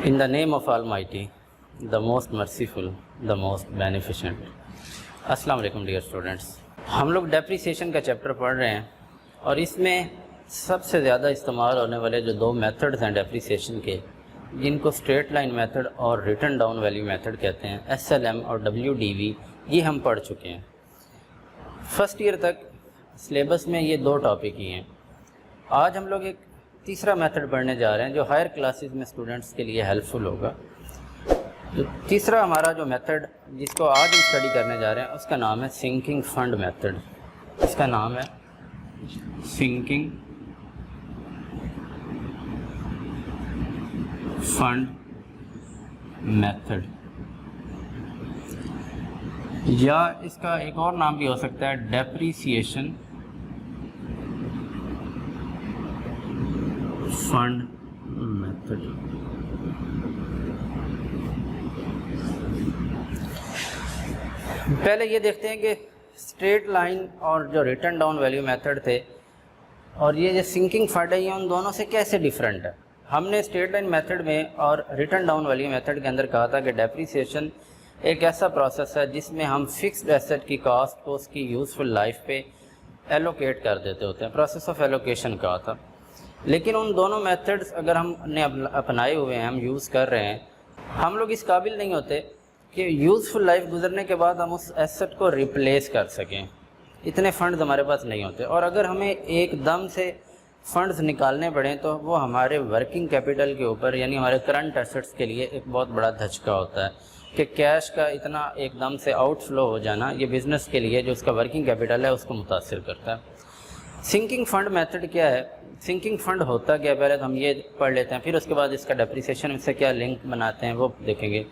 In the name of Almighty, the most merciful, the most beneficent. अस्सलाम वालेकुम dear students, हम लोग depreciation का चैप्टर पढ़ रहे हैं और इसमें सबसे ज़्यादा इस्तेमाल होने वाले जो दो मेथड्स हैं डेप्रिसिएशन के, जिनको स्ट्रेट लाइन मेथड और रिटर्न डाउन वैल्यू मेथड कहते हैं, SLM और WDV, ये हम पढ़ चुके हैं। फर्स्ट ईयर तक सिलेबस में ये दो टॉपिक ही हैं। आज हम लोग एक तीसरा मेथड पढ़ने जा रहे हैं जो हायर क्लासेस में स्टूडेंट्स के लिए हेल्पफुल होगा। जो तीसरा हमारा जो मेथड जिसको आज हम स्टडी करने जा रहे हैं उसका नाम है सिंकिंग फंड मेथड। इसका नाम है सिंकिंग फंड मेथड, या इसका एक और नाम भी हो सकता है डेप्रिसिएशन फंड मेथड। पहले ये देखते हैं कि स्ट्रेट लाइन और जो रिटर्न डाउन वैल्यू मेथड थे और ये जो सिंकिंग फंड है, ये उन दोनों से कैसे डिफरेंट है। हमने स्ट्रेट लाइन मेथड में और रिटर्न डाउन वैल्यू मेथड के अंदर कहा था कि डेप्रिसिएशन एक ऐसा प्रोसेस है जिसमें हम फिक्स्ड एसेट की कॉस्ट को उसकी यूज़फुल लाइफ पे एलोकेट कर देते होते हैं, प्रोसेस ऑफ एलोकेशन कहा था। लेकिन उन दोनों मेथड्स अगर हमने अपनाए हुए हैं, हम यूज़ कर रहे हैं, हम लोग इस काबिल नहीं होते कि यूज़फुल लाइफ गुजरने के बाद हम उस एसेट को रिप्लेस कर सकें। इतने फ़ंड्स हमारे पास नहीं होते, और अगर हमें एकदम से फ़ंड्स निकालने पड़ें तो वो हमारे वर्किंग कैपिटल के ऊपर, यानी हमारे करंट एसेट्स के लिए एक बहुत बड़ा धचका होता है कि कैश का इतना एकदम से आउटफ्लो हो जाना, ये बिज़नेस के लिए जो उसका वर्किंग कैपिटल है उसको मुतासिर करता है। सिंकिंग फ़ंड मेथड क्या है, सिंकिंग फ़ंड होता क्या, पहले तो हम ये पढ़ लेते हैं, फिर उसके बाद इसका डेप्रिसिएशन से क्या लिंक बनाते हैं वो देखेंगे।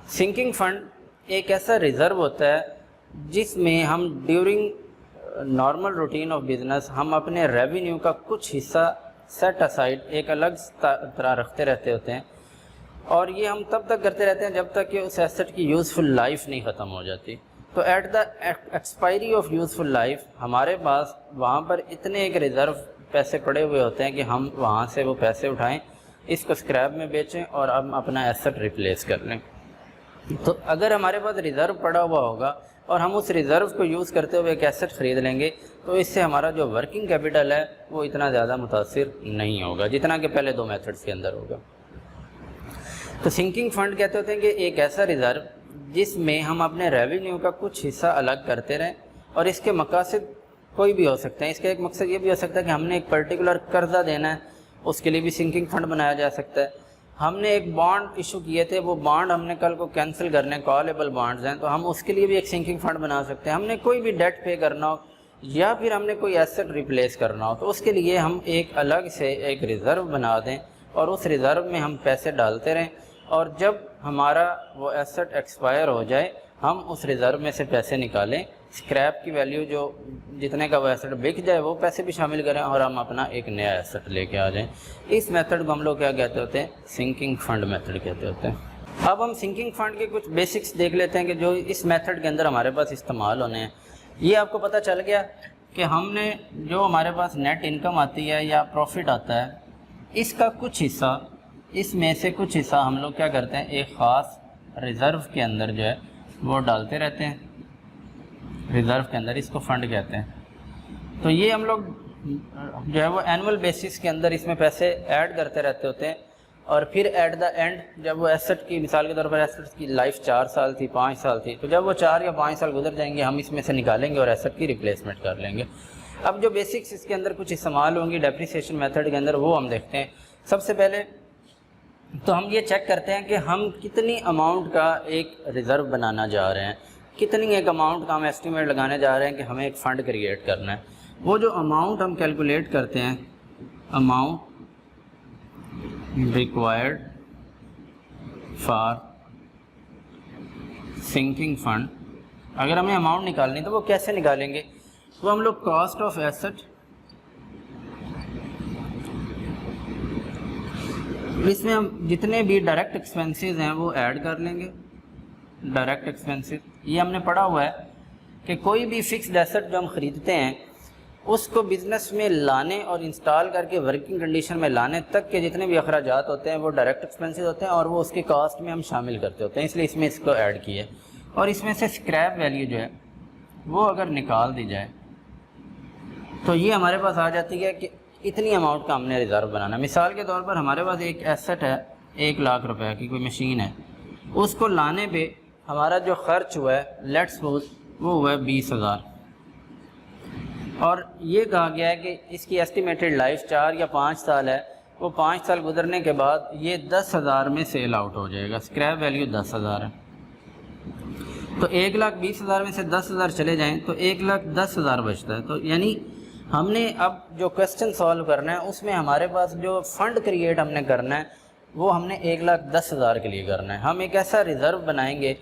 सिंकिंग फ़ंड एक ऐसा रिज़र्व होता है जिसमें हम during normal routine of business हम अपने रेवेन्यू का कुछ हिस्सा सेट असाइड एक अलग तरह रखते रहते होते हैं, और ये हम तब तक करते रहते हैं जब तक कि उस एसेट की यूज़फुल लाइफ नहीं ख़त्म हो जाती। तो at the expiry of useful life हमारे पास वहाँ पर इतने एक रिज़र्व पैसे पड़े हुए होते हैं कि हम वहाँ से वो पैसे उठाएं, इसको स्क्रैप में बेचें और हम अपना एसेट रिप्लेस कर लें। तो अगर हमारे पास रिज़र्व पड़ा हुआ होगा और हम उस रिज़र्व को यूज़ करते हुए एक एसेट ख़रीद लेंगे तो इससे हमारा जो वर्किंग कैपिटल है वो इतना ज़्यादा मुतासिर नहीं होगा जितना कि पहले दो मेथड्स के अंदर होगा। तो सिंकिंग फ़ंड कहते होते हैं कि एक ऐसा रिज़र्व जिसमें हम अपने रेवेन्यू का कुछ हिस्सा अलग करते रहें, और इसके मकासद कोई भी हो सकते हैं। इसका एक मकसद ये भी हो सकता है कि हमने एक पर्टिकुलर कर्जा देना है, उसके लिए भी सिंकिंग फंड बनाया जा सकता है। हमने एक बॉन्ड इशू किए थे, वो बॉन्ड हमने कल को कैंसिल करने, कॉलेबल बॉन्ड्स हैं, तो हम उसके लिए भी एक सिंकिंग फंड बना सकते हैं। हमने कोई भी डेट पे करना हो या फिर हमने कोई एसेट रिप्लेस करना हो तो उसके लिए हम एक अलग से एक रिज़र्व बना दें और उस रिज़र्व में हम पैसे डालते रहें, और जब हमारा वो एसेट एक्सपायर हो जाए हम उस रिज़र्व में से पैसे निकालें, स्क्रैप की वैल्यू जो जितने का वो एसेट बिक जाए वो पैसे भी शामिल करें और हम अपना एक नया एसेट लेके आ जाएं। इस मेथड को हम लोग क्या कहते होते हैं, सिंकिंग फंड मेथड कहते होते हैं। अब हम सिंकिंग फंड के कुछ बेसिक्स देख लेते हैं कि जो इस मेथड के अंदर हमारे पास इस्तेमाल होने हैं। ये आपको पता चल गया कि हमने जो हमारे पास नेट इनकम आती है या प्रॉफिट आता है, इसका कुछ हिस्सा, इसमें से कुछ हिस्सा हम लोग क्या करते हैं, एक ख़ास रिज़र्व के अंदर जो है वो डालते रहते हैं। रिज़र्व के अंदर, इसको फ़ंड कहते हैं। तो ये हम लोग जो है वो एनुअल बेसिस के अंदर इसमें पैसे ऐड करते रहते होते हैं, और फिर एट द एंड जब वो एसेट की, मिसाल के तौर पर एसेट की लाइफ 4 साल थी, 5 साल थी, तो जब वो 4 या 5 साल गुजर जाएंगे हम इसमें से निकालेंगे और एसेट की रिप्लेसमेंट कर लेंगे। अब जो बेसिक्स इसके अंदर कुछ इस्तेमाल होंगी डेप्रिसिएशन मेथड के अंदर वो हम देखते हैं। सबसे पहले तो हम ये चेक करते हैं कि हम कितनी अमाउंट का एक रिज़र्व बनाना जा रहे हैं, कितनी एक अमाउंट का हम एस्टिमेट लगाने जा रहे हैं कि हमें एक फ़ंड क्रिएट करना है। वो जो अमाउंट हम कैलकुलेट करते हैं, amount required for sinking fund, अगर हमें अमाउंट निकालनी तो वो कैसे निकालेंगे, वो हम लोग कॉस्ट ऑफ एसेट, इसमें हम जितने भी डायरेक्ट एक्सपेंसेस हैं वो ऐड कर लेंगे। डायरेक्ट एक्सपेंसेस ये हमने पढ़ा हुआ है कि कोई भी फिक्स्ड एसेट जो हम ख़रीदते हैं اس کو بزنس میں لانے اور انسٹال کر کے ورکنگ کنڈیشن میں لانے تک کے جتنے بھی اخراجات ہوتے ہیں وہ ڈائریکٹ ایکسپنسز ہوتے ہیں اور وہ اس کی کاسٹ میں ہم شامل کرتے ہوتے ہیں، اس لیے اس میں اس کو ایڈ کیے. اور اس میں سے اسکریپ ویلیو جو ہے وہ اگر نکال دی جائے تو یہ ہمارے پاس آ جاتی ہے کہ اتنی اماؤنٹ کا ہم نے ریزرو بنانا. مثال کے طور پر ہمارے پاس ایک ایسٹ ہے 1,00,000 روپے کی، کوئی مشین ہے، اس کو لانے پہ ہمارا جو خرچ ہوا ہے لیٹ سپوز وہ ہوا ہے 20,000، اور یہ کہا گیا ہے کہ اس کی ایسٹیمیٹڈ لائف 4 یا 5 سال ہے. وہ 5 سال گزرنے کے بعد یہ 10,000 میں سیل آؤٹ ہو جائے گا. اسکریپ ویلیو 10,000 ہے، تو 1,20,000 میں سے 10,000 چلے جائیں تو 1,10,000 بچتا ہے. تو یعنی ہم نے اب جو کویسچن سالو کرنا ہے اس میں ہمارے پاس جو فنڈ کریٹ ہم نے کرنا ہے وہ ہم نے 1,10,000 کے لیے کرنا ہے. ہم ایک ایسا ریزرو بنائیں گے،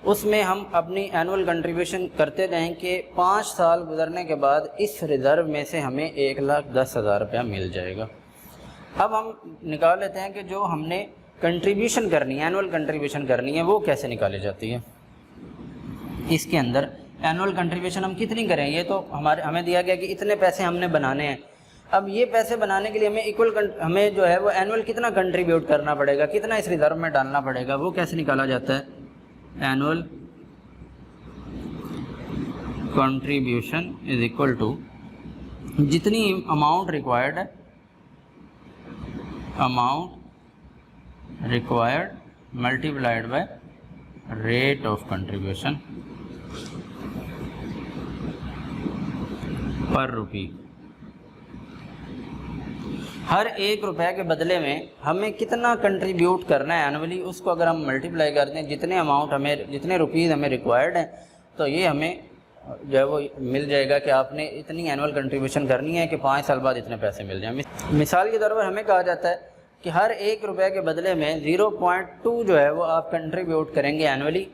اس میں ہم اپنی اینول کنٹریبیوشن کرتے جائیں کہ 5 سال گزرنے کے بعد اس ریزرو میں سے ہمیں 1,10,000 روپیہ مل جائے گا. اب ہم نکال لیتے ہیں کہ جو ہم نے کنٹریبیوشن کرنی ہے، اینول کنٹریبیوشن کرنی ہے، وہ کیسے نکالی جاتی ہے. اس کے اندر اینول کنٹریبیوشن ہم کتنی کریں، یہ تو ہمیں دیا گیا کہ اتنے پیسے ہم نے بنانے ہیں. اب یہ پیسے بنانے کے لیے ہمیں جو ہے وہ اینول کتنا کنٹریبیوٹ کرنا پڑے گا، کتنا اس ریزرو میں ڈالنا پڑے گا، وہ کیسے نکالا جاتا ہے. Annual contribution is equal to جتنی اماؤنٹ ریکوائرڈ ہے، amount required multiplied by rate of contribution پر روپی. ہر 1 روپے کے بدلے میں ہمیں کتنا کنٹریبیوٹ کرنا ہے اینولی، اس کو اگر ہم ملٹیپلائی کرتے ہیں جتنے روپیز ہمیں ریکوائرڈ ہیں تو یہ ہمیں جو ہے وہ مل جائے گا کہ آپ نے اتنی اینول کنٹریبیوشن کرنی ہے کہ 5 سال بعد اتنے پیسے مل جائیں. مثال کے طور پر ہمیں کہا جاتا ہے کہ ہر 1 روپے کے بدلے میں 0.2 جو ہے وہ آپ کنٹریبیوٹ کریں گے اینولی.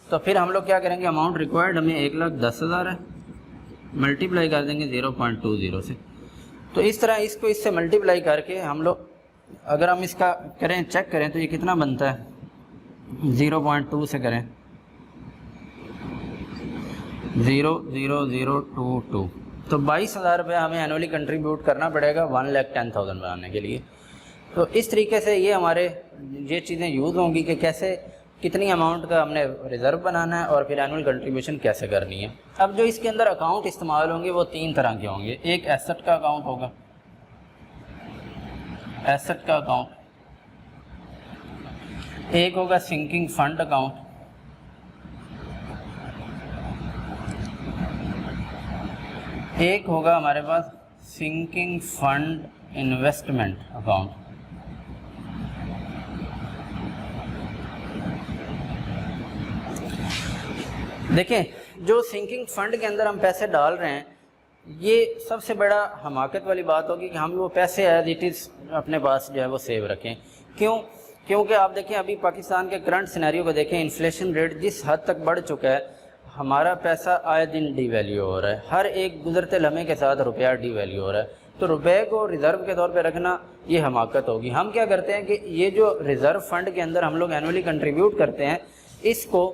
تو پھر ہم لوگ کیا کریں گے، اماؤنٹ ریکوائرڈ ہمیں 1,10,000 ہے، ملٹیپلائی کر دیں گے 0.20 سے. تو اس طرح اس کو اس سے ملٹیپلائی کر کے ہم لوگ اگر ہم اس کا کریں چیک کریں تو یہ کتنا بنتا ہے، 0.2 سے کریں 0.0022 تو 22,000 روپیہ ہمیں اینولی کنٹریبیوٹ کرنا پڑے گا 1,10,000 بنانے کے لیے. تو اس طریقے سے یہ ہمارے یہ چیزیں یوز ہوں گی کہ کیسے کتنی اماؤنٹ کا ہم نے ریزرو بنانا ہے اور پھر اینول کنٹریبیوشن کیسے کرنی ہے. اب جو اس کے اندر اکاؤنٹ استعمال ہوں گے وہ 3 طرح کے ہوں گے. ایک ایسٹ کا اکاؤنٹ ہوگا، ایسٹ کا اکاؤنٹ. ایک ہوگا سنکنگ فنڈ اکاؤنٹ. ایک ہوگا ہمارے پاس سنکنگ فنڈ انویسٹمنٹ اکاؤنٹ. دیکھیں جو سنکنگ فنڈ کے اندر ہم پیسے ڈال رہے ہیں یہ سب سے بڑا حماقت والی بات ہوگی کہ ہم وہ پیسے ایز اٹ از اپنے پاس جو ہے وہ سیو رکھیں. کیونکہ آپ دیکھیں ابھی پاکستان کے کرنٹ سینیریو کو دیکھیں، انفلیشن ریٹ جس حد تک بڑھ چکا ہے، ہمارا پیسہ آئے دن ڈی ویلیو ہو رہا ہے، ہر ایک گزرتے لمحے کے ساتھ روپیہ ڈی ویلیو ہو رہا ہے. تو روپے کو ریزرو کے طور پہ رکھنا یہ حماقت ہوگی. ہم کیا کرتے ہیں کہ یہ جو ریزرو فنڈ کے اندر ہم لوگ اینولی کنٹریبیوٹ کرتے ہیں، اس کو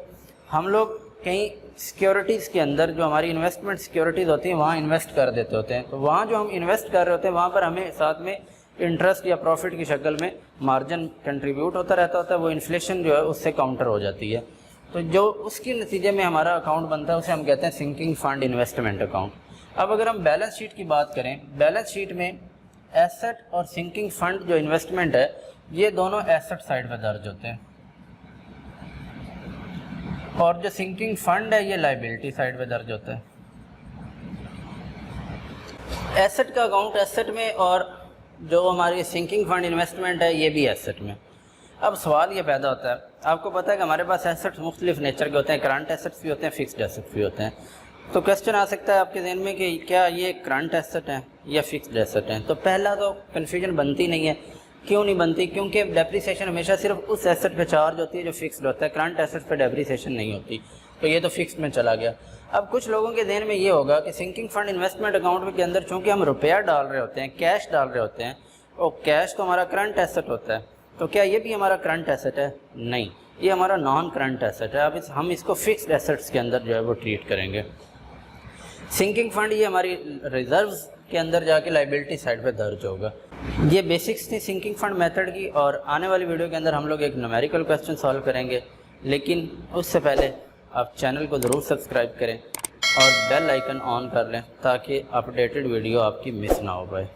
ہم لوگ کہیں سیکیورٹیز کے اندر جو ہماری انویسٹمنٹ سیکیورٹیز ہوتی ہیں وہاں انویسٹ کر دیتے ہوتے ہیں. تو وہاں جو ہم انویسٹ کر رہے ہوتے ہیں وہاں پر ہمیں ساتھ میں انٹرسٹ یا پروفٹ کی شکل میں مارجن کنٹریبیوٹ ہوتا رہتا ہے، وہ انفلیشن جو ہے اس سے کاؤنٹر ہو جاتی ہے. تو جو اس کے نتیجے میں ہمارا اکاؤنٹ بنتا ہے اسے ہم کہتے ہیں سنکنگ فنڈ انویسٹمنٹ اکاؤنٹ. اب اگر ہم بیلنس شیٹ کی بات کریں، بیلنس شیٹ میں ایسٹ اور سنکنگ فنڈ جو انویسٹمنٹ ہے یہ دونوں ایسٹ سائڈ پہ درج ہوتے ہیں، اور جو سنکنگ فنڈ ہے یہ لائبلٹی سائڈ پہ درج ہوتا ہے. ایسٹ کا اکاؤنٹ ایسٹ میں اور جو ہماری سنکنگ فنڈ انویسٹمنٹ ہے یہ بھی ایسٹ میں. اب سوال یہ پیدا ہوتا ہے، آپ کو پتہ ہے کہ ہمارے پاس ایسٹس مختلف نیچر کے ہوتے ہیں، کرنٹ ایسٹس بھی ہوتے ہیں، فکسڈ ایسٹس بھی ہوتے ہیں. تو کویسچن آ سکتا ہے آپ کے ذہن میں کہ کیا یہ کرنٹ ایسٹ ہیں یا فکسڈ ایسٹ ہیں. تو پہلا تو کنفیوژن بنتی نہیں ہے. کیوں نہیں بنتی؟ کیونکہ ڈیپریسیشن ہمیشہ صرف اس ایسٹ پہ چارج ہوتی ہے جو فکسڈ ہوتا ہے، کرنٹ ایسٹ پہ ڈیپریسیشن نہیں ہوتی. تو یہ تو فکسڈ میں چلا گیا. اب کچھ لوگوں کے ذہن میں یہ ہوگا کہ سنکنگ فنڈ انویسٹمنٹ اکاؤنٹ کے اندر چونکہ ہم روپیہ ڈال رہے ہوتے ہیں، کیش ڈال رہے ہوتے ہیں، اور کیش تو ہمارا کرنٹ ایسٹ ہوتا ہے، تو کیا یہ بھی ہمارا کرنٹ ایسٹ ہے؟ نہیں، یہ ہمارا نان کرنٹ ایسٹ ہے. اب ہم اس کو فکسڈ ایسٹس کے اندر جو ہے وہ ٹریٹ کریں گے. सिंकिंग फंड ये हमारी रिजर्व्स के अंदर जाके लाइबिलिटी साइड पे दर्ज होगा। ये बेसिक्स थी सिंकिंग फंड मेथड की, और आने वाली वीडियो के अंदर हम लोग एक न्यूमेरिकल क्वेश्चन सॉल्व करेंगे। लेकिन उससे पहले आप चैनल को ज़रूर सब्सक्राइब करें और बेल आइकन ऑन कर लें ताकि अपडेटेड वीडियो आपकी मिस ना हो पाए।